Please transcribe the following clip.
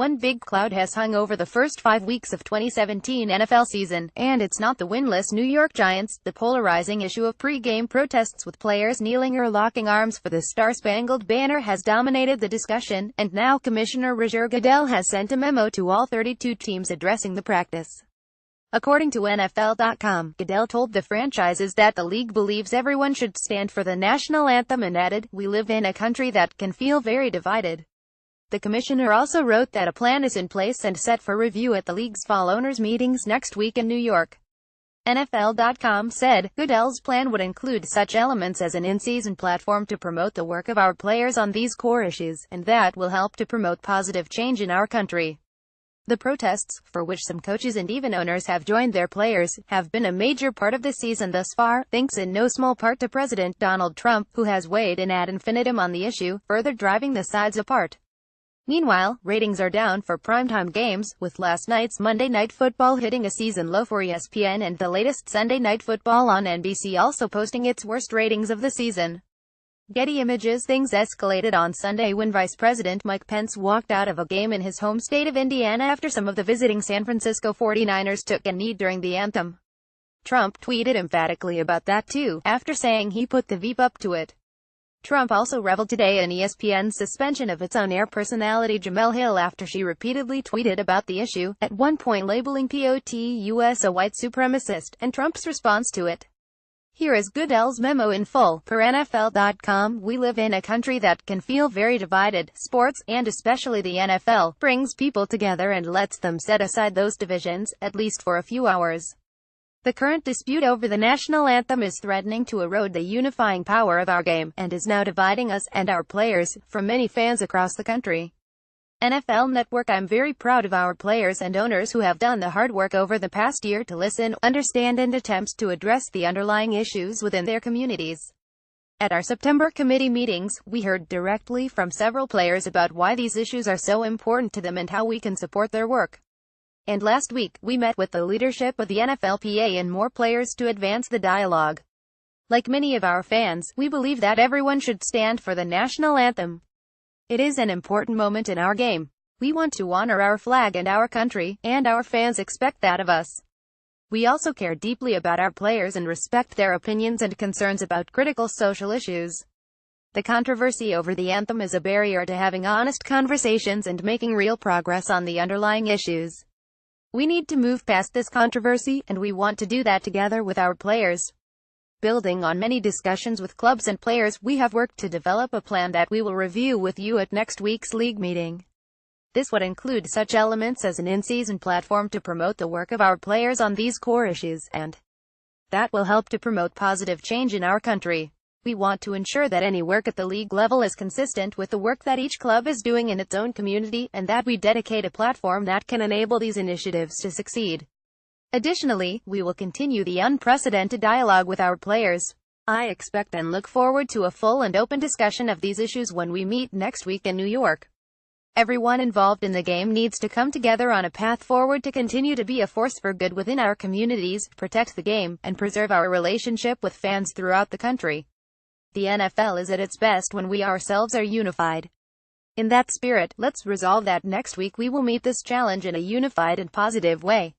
One big cloud has hung over the first 5 weeks of 2017 NFL season, and it's not the winless New York Giants. The polarizing issue of pre-game protests with players kneeling or locking arms for the Star-Spangled Banner has dominated the discussion, and now Commissioner Goodell has sent a memo to all 32 teams addressing the practice. According to NFL.com, Goodell told the franchises that the league believes everyone should stand for the national anthem and added, "We live in a country that can feel very divided." The commissioner also wrote that a plan is in place and set for review at the league's fall owners' meetings next week in New York. NFL.com said, Goodell's plan would include such elements as an in-season platform to promote the work of our players on these core issues, and that will help to promote positive change in our country. The protests, for which some coaches and even owners have joined their players, have been a major part of the season thus far, thanks in no small part to President Donald Trump, who has weighed in ad infinitum on the issue, further driving the sides apart. Meanwhile, ratings are down for primetime games, with last night's Monday Night Football hitting a season low for ESPN and the latest Sunday Night Football on NBC also posting its worst ratings of the season. Getty Images. Things escalated on Sunday when Vice President Mike Pence walked out of a game in his home state of Indiana after some of the visiting San Francisco 49ers took a knee during the anthem. Trump tweeted emphatically about that too, after saying he put the Veep up to it. Trump also reveled today in ESPN's suspension of its on-air personality Jemele Hill after she repeatedly tweeted about the issue, at one point labeling POTUS a white supremacist, and Trump's response to it. Here is Goodell's memo in full. Per NFL.com, we live in a country that can feel very divided. Sports, and especially the NFL, brings people together and lets them set aside those divisions, at least for a few hours. The current dispute over the national anthem is threatening to erode the unifying power of our game, and is now dividing us, and our players, from many fans across the country. NFL Network. I'm very proud of our players and owners who have done the hard work over the past year to listen, understand and attempt to address the underlying issues within their communities. At our September committee meetings, we heard directly from several players about why these issues are so important to them and how we can support their work. And last week, we met with the leadership of the NFLPA and more players to advance the dialogue. Like many of our fans, we believe that everyone should stand for the national anthem. It is an important moment in our game. We want to honor our flag and our country, and our fans expect that of us. We also care deeply about our players and respect their opinions and concerns about critical social issues. The controversy over the anthem is a barrier to having honest conversations and making real progress on the underlying issues. We need to move past this controversy, and we want to do that together with our players. Building on many discussions with clubs and players, we have worked to develop a plan that we will review with you at next week's league meeting. This would include such elements as an in-season platform to promote the work of our players on these core issues, and that will help to promote positive change in our country. We want to ensure that any work at the league level is consistent with the work that each club is doing in its own community, and that we dedicate a platform that can enable these initiatives to succeed. Additionally, we will continue the unprecedented dialogue with our players. I expect and look forward to a full and open discussion of these issues when we meet next week in New York. Everyone involved in the game needs to come together on a path forward to continue to be a force for good within our communities, protect the game, and preserve our relationship with fans throughout the country. The NFL is at its best when we ourselves are unified. In that spirit, let's resolve that next week we will meet this challenge in a unified and positive way.